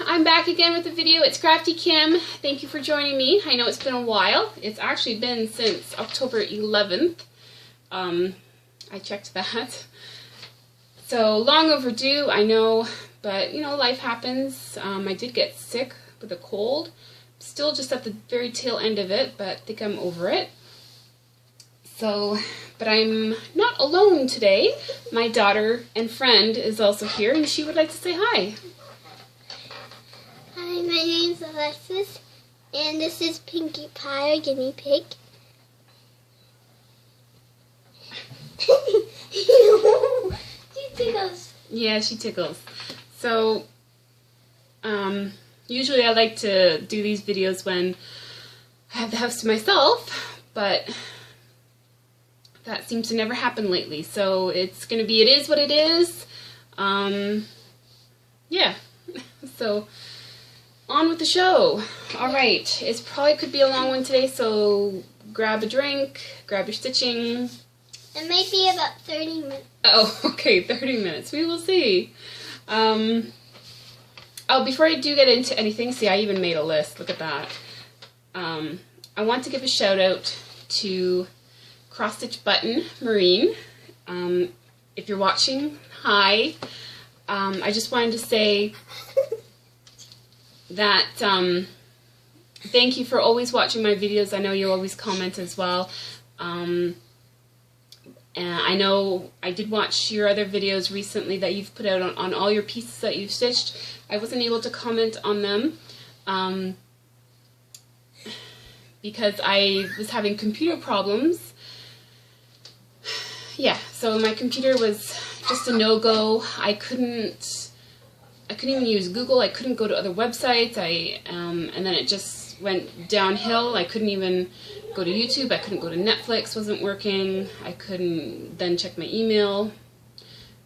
I'm back again with a video. It's Crafty Kim. Thank you for joining me. I know it's been a while. It's actually been since October 11th. I checked that. So long overdue, I know, but you know, life happens. I did get sick with a cold. Still just at the very tail end of it, but I think I'm over it. So, but I'm not alone today. My daughter and friend is also here, and she would like to say hi. Hi, my name's Alexis, and this is Pinkie Pie, our guinea pig. She tickles. Yeah, she tickles. So, usually I like to do these videos when I have the house to myself, but that seems to never happen lately. So it's going to be, it is what it is. Yeah. So, on with the show. Alright, it probably could be a long one today, so grab a drink, grab your stitching. It might be about 30 minutes. Oh, okay, 30 minutes. We will see. Oh, before I do get into anything, see, I even made a list. Look at that. I want to give a shout out to Cross Stitch Button Marine. If you're watching, hi. I just wanted to say that thank you for always watching my videos. I know you always comment as well. And I know I did watch your other videos recently that you've put out on all your pieces that you've stitched. I wasn't able to comment on them because I was having computer problems. Yeah, so my computer was just a no-go. I couldn't even use Google. I couldn't go to other websites. And then it just went downhill. I couldn't even go to YouTube. I couldn't go to Netflix. Wasn't working. I couldn't then check my email.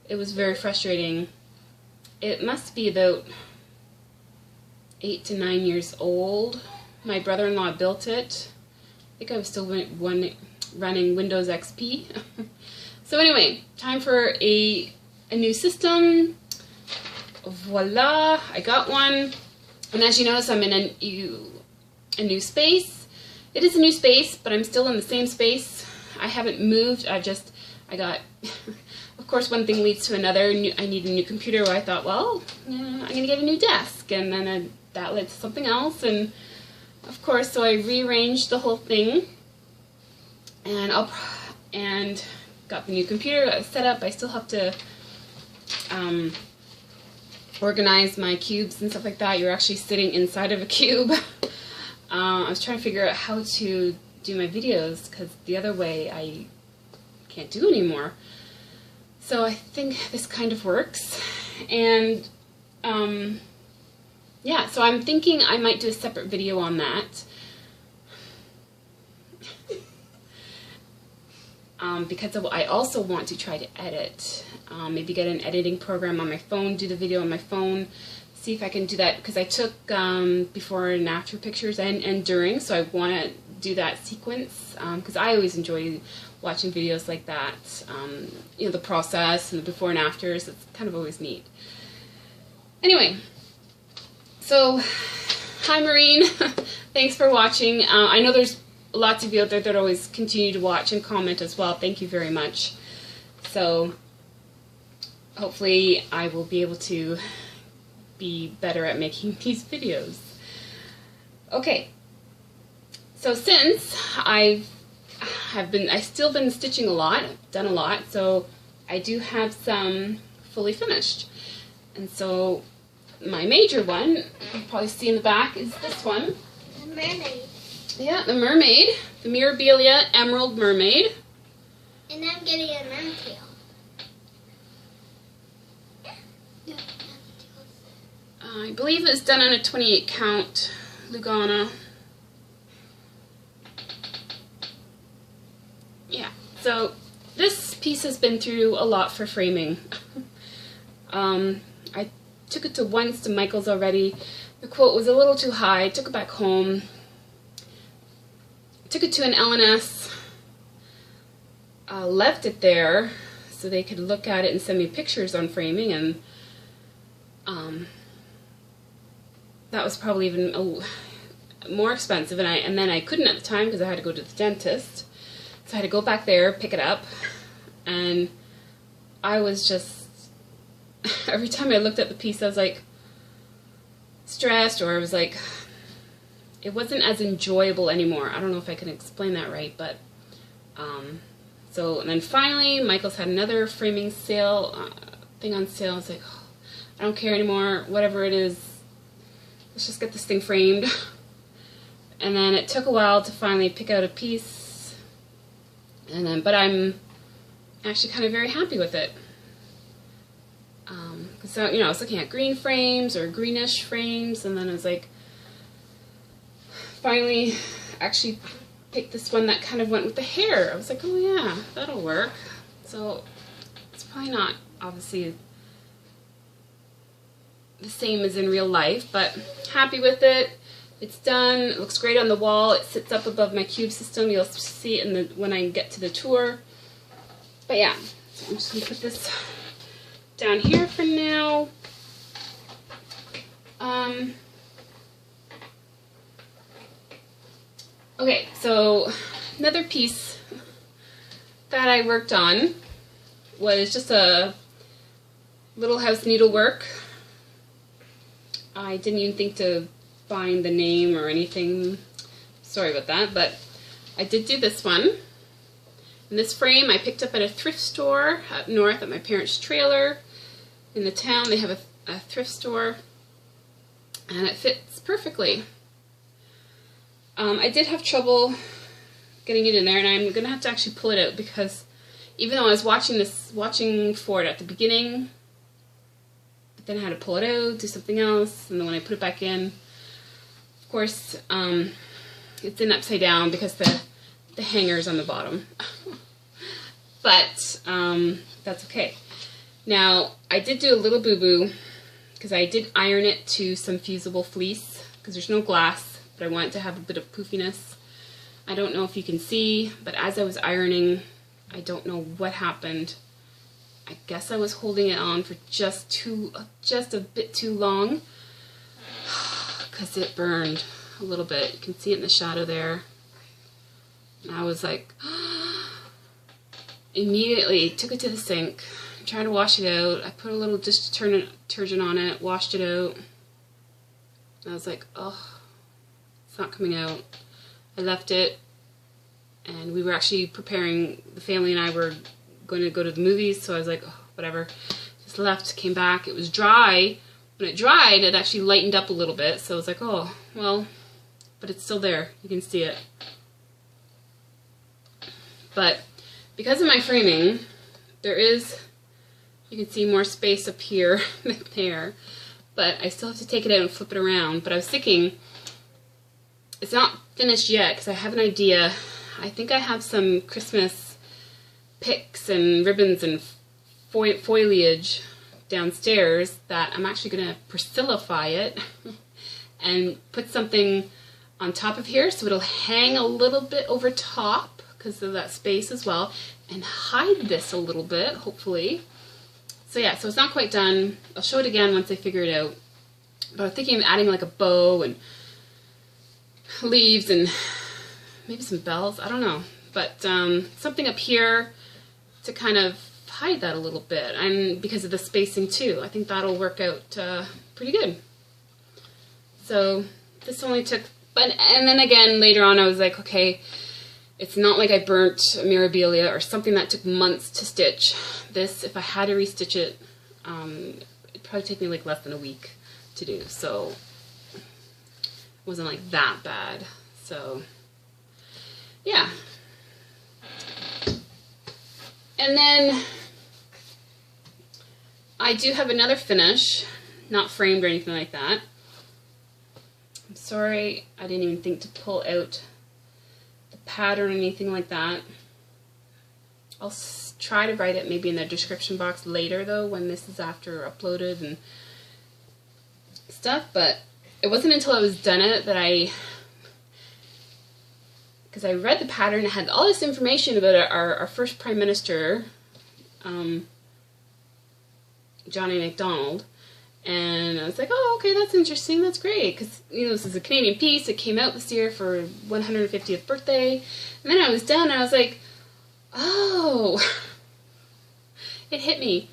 It was very frustrating. It must be about 8 to 9 years old. My brother-in-law built it. I think I was still running Windows XP. So anyway, time for a new system. Voila, I got one. And as you notice, I'm in a new space. It is a new space, but I'm still in the same space. I haven't moved. I got, of course, one thing leads to another. I need a new computer. I thought, well, I'm going to get a new desk. And then that led to something else. And of course, so I rearranged the whole thing. And got the new computer set up. I still have to organize my cubes and stuff like that. You're actually sitting inside of a cube. I was trying to figure out how to do my videos because the other way I can't do anymore. So I think this kind of works. And yeah, so I'm thinking I might do a separate video on that. Because I also want to try to edit. Maybe get an editing program on my phone, do the video on my phone, see if I can do that, because I took before and after pictures and during, so I want to do that sequence, because I always enjoy watching videos like that, you know, the process and the before and afters. It's kind of always neat. Anyway, so hi Maureen, thanks for watching. I know there's lots of you out there that always continue to watch and comment as well. Thank you very much. So hopefully I will be able to be better at making these videos. Okay, so since I've still been stitching a lot, done a lot, so I do have some fully finished. And so my major one, you'll probably see in the back, is this one. The mermaid. Yeah, the mermaid, the Mirabilia Emerald Mermaid. And I'm getting a mermaid. I believe it's done on a 28 count Lugana. Yeah, so this piece has been through a lot for framing. I took it to once to Michael's already. The quote was a little too high. I took it back home. Took it to an LNS. Left it there so they could look at it and send me pictures on framing, and that was probably even more expensive, and then I couldn't at the time because I had to go to the dentist. So I had to go back there, pick it up, and I was just, every time I looked at the piece I was like stressed, or I was like, it wasn't as enjoyable anymore. I don't know if I can explain that right, but so, and then finally Michael's had another framing sale, thing on sale. I was like, oh, I don't care anymore, whatever it is, let's just get this thing framed. And then it took a while to finally pick out a piece, and then, but I'm actually kind of very happy with it. So, you know, I was looking at green frames or greenish frames, and then I was like, finally actually picked this one that kind of went with the hair. I was like, oh yeah, that'll work. So it's probably not obviously the same as in real life, but happy with it. It's done. It looks great on the wall. It sits up above my cube system. You'll see it when I get to the tour. But yeah, so I'm just going to put this down here for now. Okay, so another piece that I worked on was just a little house needlework. I didn't even think to find the name or anything. Sorry about that, but I did do this one. And this frame I picked up at a thrift store up north at my parents' trailer. In the town they have a thrift store, and it fits perfectly. I did have trouble getting it in there, and I'm going to have to actually pull it out because even though I was watching for it at the beginning, but then I had to pull it out, do something else, and then when I put it back in, of course, it's in upside down because the hanger's on the bottom. But that's okay. Now, I did do a little boo-boo because I did iron it to some fusible fleece because there's no glass, but I want it to have a bit of poofiness. I don't know if you can see, but as I was ironing, I don't know what happened. I guess I was holding it on for just a bit too long because it burned a little bit. You can see it in the shadow there. And I was like, immediately took it to the sink, tried to wash it out. I put a little dish detergent on it, washed it out. I was like, oh, it's not coming out. I left it, and we were actually preparing, the family and I were going to go to the movies, so I was like, oh, whatever. Just left, came back. It was dry. When it dried, it actually lightened up a little bit, so I was like, oh, well, but it's still there. You can see it. But because of my framing, there is, you can see more space up here than there, but I still have to take it out and flip it around. But I was thinking, it's not finished yet because I have an idea. I think I have some Christmas picks and ribbons and foliage downstairs that I'm actually going to Priscillify it and put something on top of here so it'll hang a little bit over top because of that space as well, and hide this a little bit, hopefully. So yeah, so it's not quite done. I'll show it again once I figure it out. But I'm thinking of adding like a bow and leaves and maybe some bells, I don't know. But something up here to kind of hide that a little bit, and because of the spacing too. I think that'll work out pretty good. So this only took, and then again later on I was like, okay, it's not like I burnt a Mirabilia or something that took months to stitch. This, if I had to restitch it, it'd probably take me like less than a week to do. So it wasn't like that bad. So yeah. And then I do have another finish, not framed or anything like that. I'm sorry, I didn't even think to pull out the pattern or anything like that. I'll try to write it maybe in the description box later though, when this is after uploaded and stuff, but it wasn't until I was done it that because I read the pattern, it had all this information about our first Prime Minister, Johnny McDonald, And I was like, oh, okay, that's interesting. That's great. Because, you know, this is a Canadian piece. It came out this year for 150th birthday. And then I was done. And I was like, oh, it hit me.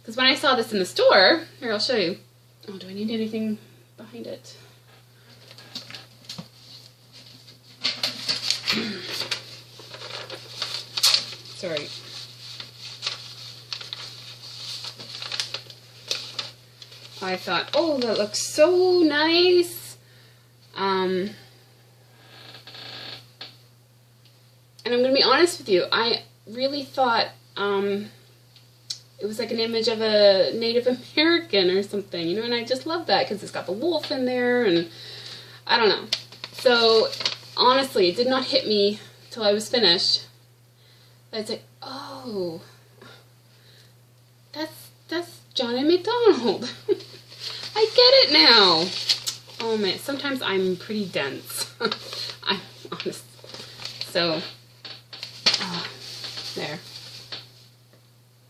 Because when I saw this in the store, here, I'll show you. Oh, do I need anything behind it? Sorry. I thought, oh, that looks so nice. And I'm going to be honest with you, I really thought it was like an image of a Native American or something, you know, and I just love that because it's got the wolf in there, and I don't know. So, honestly, it did not hit me till I was finished. It's like, oh, that's John and McDonald. I get it now. Oh man, sometimes I'm pretty dense. I'm honest. So, there.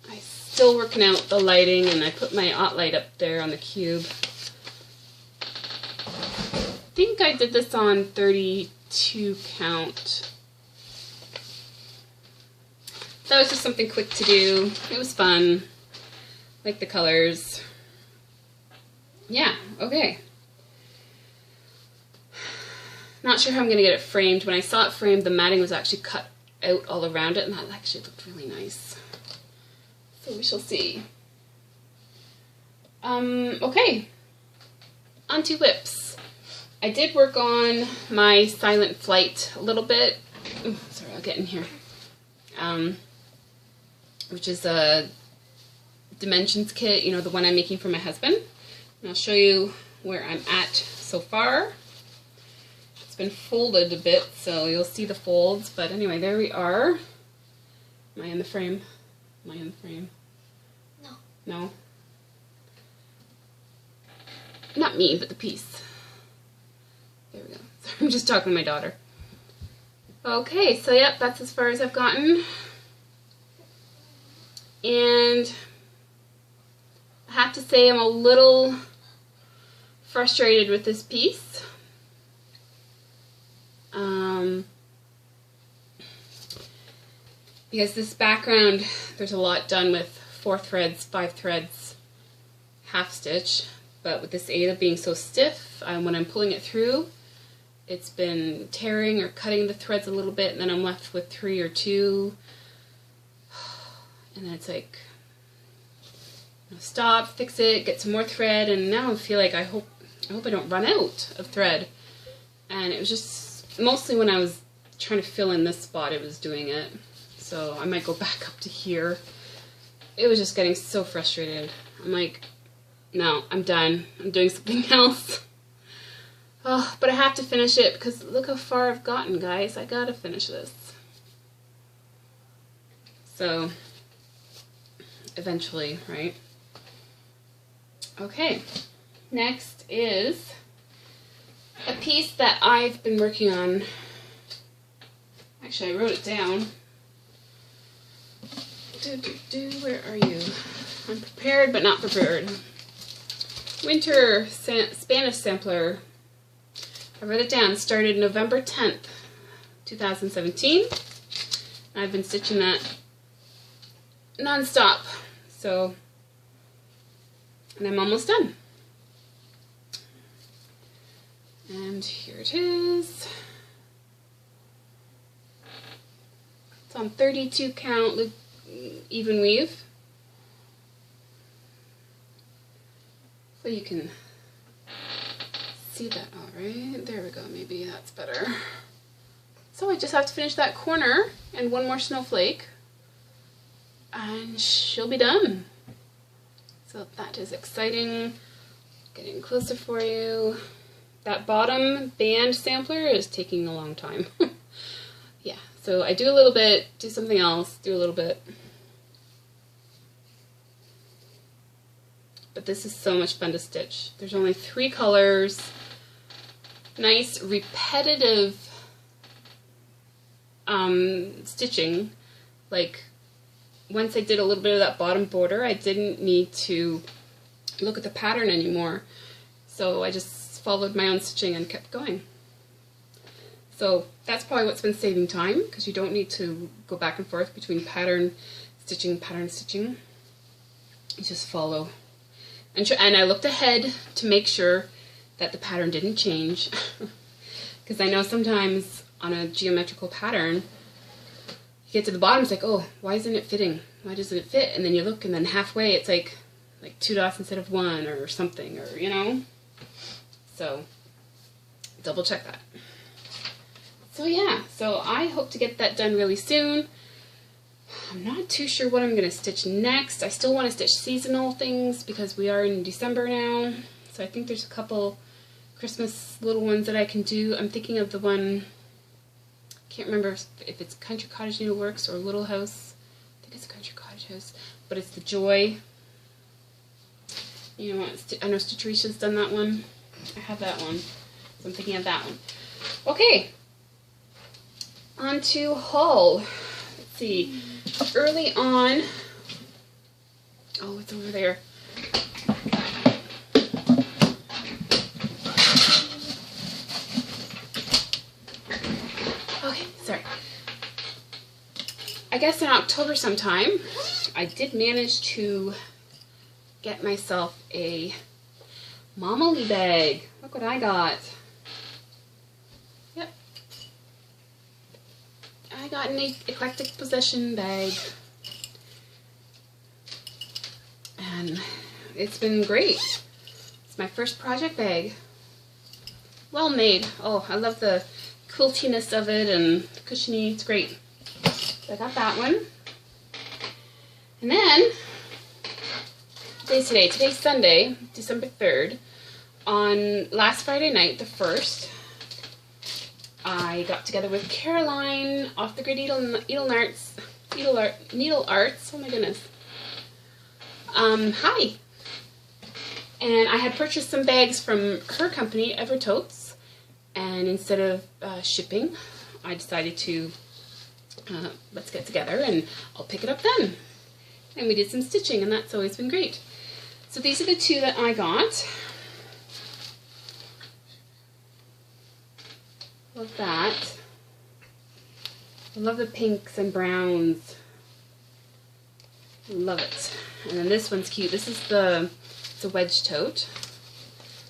I'm still working out the lighting, and I put my light up there on the cube. I think I did this on 32 count. That was just something quick to do. It was fun. Like the colors. Yeah, okay. Not sure how I'm going to get it framed. When I saw it framed, the matting was actually cut out all around it, and that actually looked really nice. So we shall see. Okay. On to lips. I did work on my Silent Flight a little bit. Ooh, sorry, I'll get in here. Which is a dimensions kit, you know, the one I'm making for my husband. And I'll show you where I'm at so far. It's been folded a bit, so you'll see the folds. But anyway, there we are. Am I in the frame? Am I in the frame? No. No? Not me, but the piece. There we go. Sorry, I'm just talking to my daughter. Okay, so yep, that's as far as I've gotten. And I have to say I'm a little frustrated with this piece. Because this background, there's a lot done with 4 threads, 5 threads, half stitch. But with this Ada being so stiff, when I'm pulling it through, it's been tearing or cutting the threads a little bit, and then I'm left with 3 or 2. And then it's like, stop, fix it, get some more thread, and now I feel like I hope I don't run out of thread. And it was just, mostly when I was trying to fill in this spot, it was doing it. So I might go back up to here. It was just getting so frustrated. I'm like, no, I'm done. I'm doing something else. Oh, but I have to finish it because look how far I've gotten, guys. I gotta finish this. So, eventually, right? Okay, next is a piece that I've been working on. Actually, I wrote it down. Where are you? I'm prepared but not prepared. Winter Spanish Sampler. I wrote it down. Started November 10th, 2017. I've been stitching that non-stop. So, and I'm almost done. And here it is. It's on 32 count even weave. So you can see that all right. There we go. Maybe that's better. So I just have to finish that corner and one more snowflake, and she'll be done. So that is exciting. Getting closer for you. That bottom band sampler is taking a long time. Yeah, so I do a little bit, do something else, do a little bit. But this is so much fun to stitch. There's only 3 colors. Nice repetitive stitching. Like, once I did a little bit of that bottom border, I didn't need to look at the pattern anymore. So I just followed my own stitching and kept going. So that's probably what's been saving time, because you don't need to go back and forth between pattern stitching. You just follow. And I looked ahead to make sure that the pattern didn't change. Because I know sometimes on a geometrical pattern, you get to the bottom, it's like, oh, why isn't it fitting? Why doesn't it fit? And then you look, and then halfway it's like 2 dots instead of 1 or something, or, you know. So double check that. So yeah, so I hope to get that done really soon. I'm not too sure what I'm going to stitch next. I still want to stitch seasonal things because we are in December now. So I think there's a couple Christmas little ones that I can do. I'm thinking of the one, I can't remember if it's Country Cottage Needleworks or Little House. I think it's Country Cottage House, but it's the Joy. You know what, I know Stitcherisha's done that one. I have that one, so I'm thinking of that one. Okay, on to haul. Let's see, early on, oh, it's over there. Okay, sorry. I guess in October sometime, I did manage to get myself a Mama Lee bag. Look what I got. Yep. I got an eclectic possession bag. And it's been great. It's my first project bag. Well made. Oh, I love the quiltiness of it and cushiony. It's great. So I got that one. And then, today's today. Today's Sunday, December 3rd. On last Friday night, the 1st, I got together with Caroline off the Grid Needle Arts. Oh my goodness. Hi. And I had purchased some bags from her company, Totes, and instead of shipping, I decided to let's get together and I'll pick it up then. And we did some stitching, and that's always been great. So these are the two that I got. Love that. I love the pinks and browns. Love it. And then this one's cute. This is it's a wedge tote.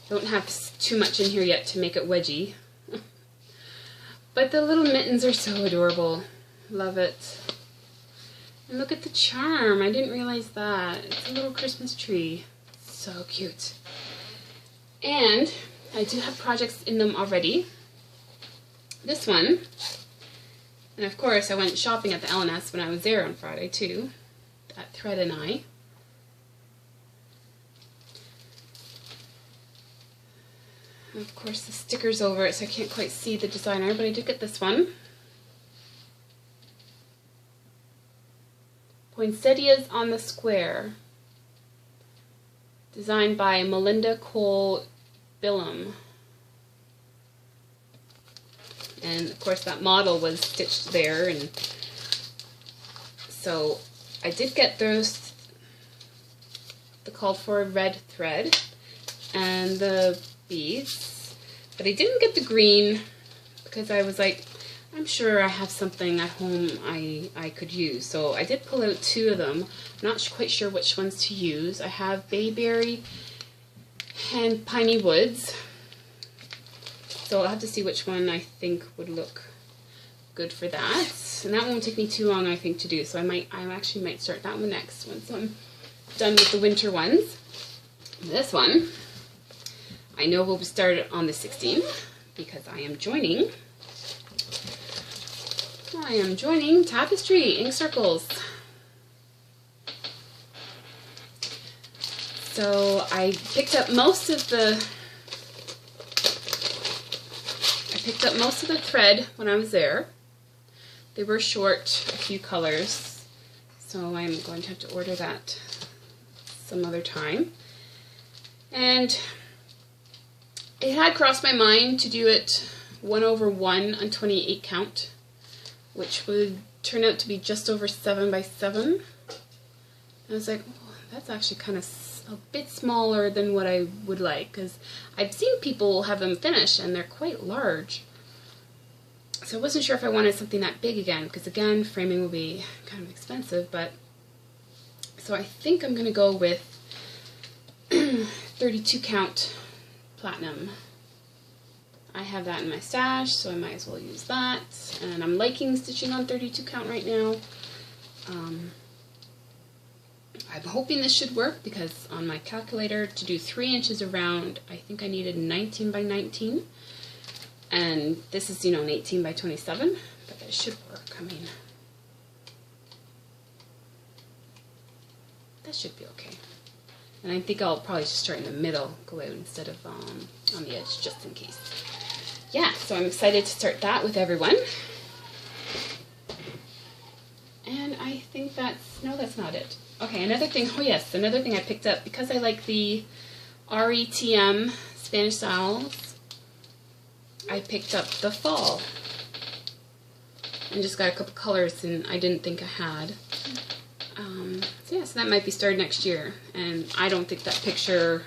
Don't have too much in here yet to make it wedgy. But the little mittens are so adorable. Love it. And look at the charm. I didn't realize that. It's a little Christmas tree. So cute. And I do have projects in them already. This one, and of course I went shopping at the L&S when I was there on Friday too, at Thread and I. And of course the sticker's over it, so I can't quite see the designer, but I did get this one. Poinsettias on the Square, designed by Melinda Cole Billum. And of course that model was stitched there, and so I did get the called for red thread and the beads, but I didn't get the green because I was like, I'm sure I have something at home I could use. So I did pull out 2 of them. I'm not quite sure which ones to use. I have Bayberry and Piney Woods. So I'll have to see which one I think would look good for that. And that won't take me too long, I think, to do. So I actually might start that one next once I'm done with the winter ones. This one, I know will be started on the 16th because I am joining Tapestry Ink Circles. So I picked up most of the thread when I was there. They were short, a few colors, so I'm going to have to order that some other time. And it had crossed my mind to do it 1/1 on 28 count, which would turn out to be just over 7 by 7. I was like, oh, that's actually kind of a bit smaller than what I would like, because I've seen people have them finish and they're quite large. So I wasn't sure if I wanted something that big again, because again, framing will be kind of expensive, but so I think I'm going to go with 32 count platinum. I have that in my stash, so I might as well use that. And I'm liking stitching on 32 count right now. I'm hoping this should work, because on my calculator, to do 3 inches around, I think I needed 19 by 19. And this is, you know, an 18 by 27, but that should work. I mean, that should be okay. And I think I'll probably just start in the middle, go out instead of on the edge, just in case. Yeah, so I'm excited to start that with everyone. And I think no, that's not it. Okay, another thing, oh yes, another thing I picked up, because I like the RETM Spanish Owls, I picked up the fall. And just got a couple colors and I didn't think I had. So yeah, so that might be started next year. And I don't think that picture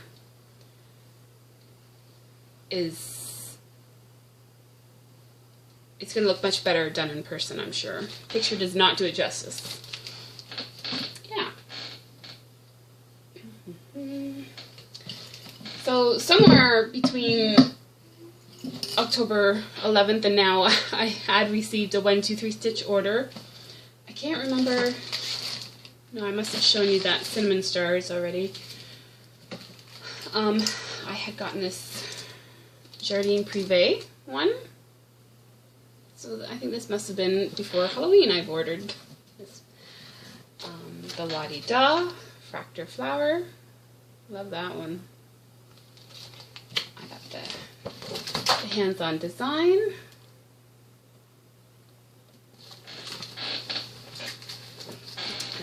is... It's going to look much better done in person, I'm sure. Picture does not do it justice. Yeah. So somewhere between October 11th and now, I had received a 1, 2, 3 stitch order. I can't remember. No, I must have shown you that cinnamon stars already. I had gotten this Jardin Privé one. So I think this must have been before Halloween I've ordered this. The La Di Da Fractor Flower. Love that one. I got the hands-on design.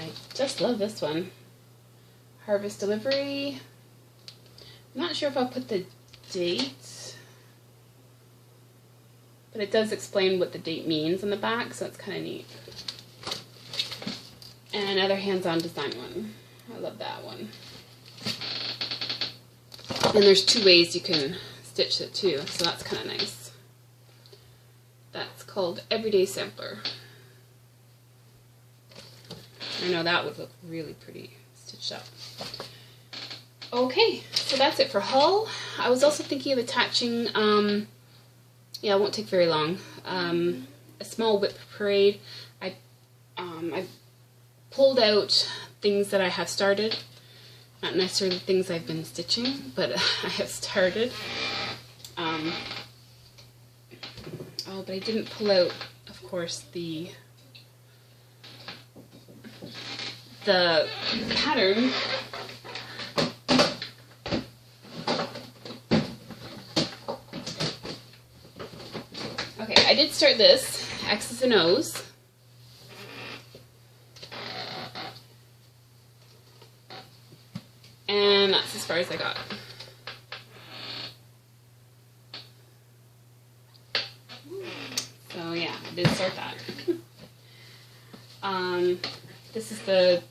I just love this one. Harvest Delivery. I'm not sure if I'll put the date, but it does explain what the date means on the back, so it's kind of neat. And another hands-on design one. I love that one. And there's 2 ways you can stitch it too, so that's kind of nice. That's called Everyday Sampler. I know that would look really pretty stitched up. Okay, so that's it for haul. I was also thinking of attaching, yeah, it won't take very long, a small whip parade. I pulled out things that I have started, not necessarily things I've been stitching, but I have started. Oh, but I didn't pull out, of course, the pattern. Okay, I did start this, X's and O's. And that's as far as I got. So yeah, I did start that. This is the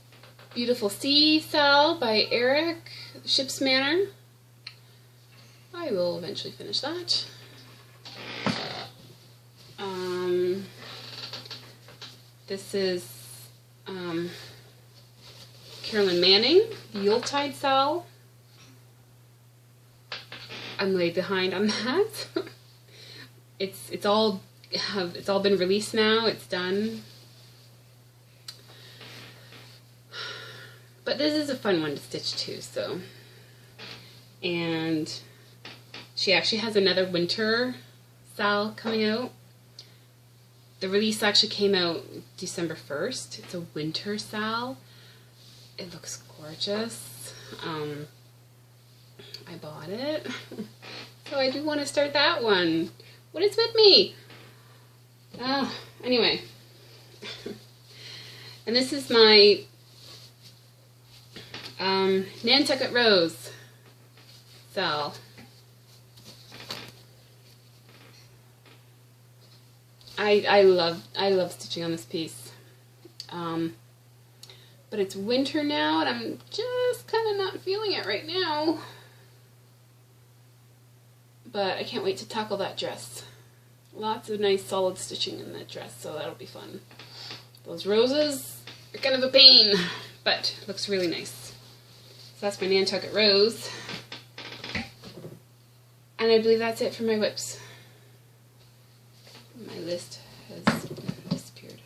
Beautiful Sea Cell by Eric, Ship's Manor. I will eventually finish that. This is Carolyn Manning, the Yuletide Cell. I'm way behind on that. It's all been released now. It's done. But this is a fun one to stitch too. So, and she actually has another winter Cell coming out. The release actually came out December 1st. It's a winter Cell. It looks gorgeous. I bought it. So I do want to start that one. What is with me? Anyway. And this is my Nantucket Rose Cell. I love stitching on this piece. But it's winter now, and I'm just kind of not feeling it right now. But I can't wait to tackle that dress. Lots of nice solid stitching in that dress, so that'll be fun. Those roses are kind of a pain, but it looks really nice. So that's my Nantucket Rose. And I believe that's it for my whips. My list has disappeared.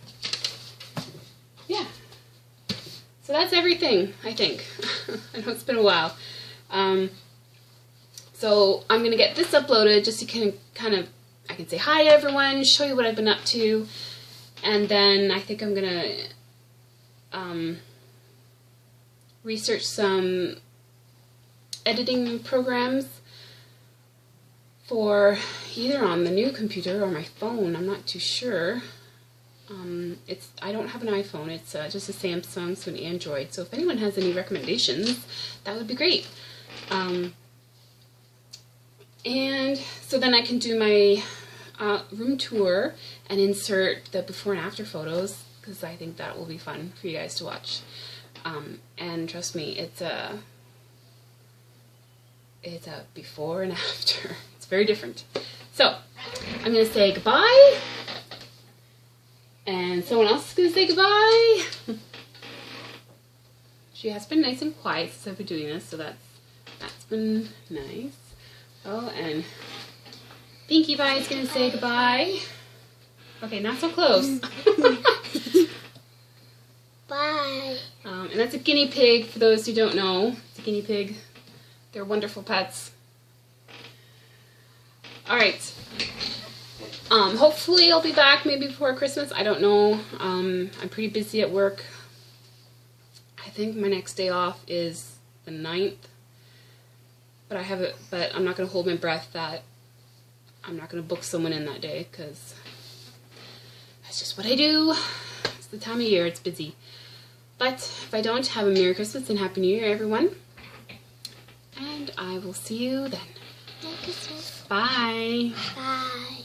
Yeah. So that's everything, I think. I know it's been a while. So I'm going to get this uploaded just so you can I can say hi to everyone, show you what I've been up to, and then I think I'm going to research some editing programs for either on the new computer or my phone. I'm not too sure. I don't have an iPhone, it's just a Samsung, so an Android. So if anyone has any recommendations, that would be great. And so then I can do my room tour and insert the before and after photos, because I think that will be fun for you guys to watch. And trust me, it's a before and after. It's very different. So I'm going to say goodbye, and someone else is going to say goodbye. She has been nice and quiet since I've been doing this, so that's been nice. Oh, and Pinkie Pie is going to say goodbye. Okay, not so close. Bye. And that's a guinea pig, for those who don't know. It's a guinea pig. They're wonderful pets. Alright. Hopefully I'll be back maybe before Christmas. I don't know. I'm pretty busy at work. I think my next day off is the 9th. But I'm not going to hold my breath that I'm not going to book someone in that day, because that's just what I do. It's the time of year, it's busy. But if I don't, have a Merry Christmas and Happy New Year, everyone. And I will see you then. Merry Christmas. Bye. Bye.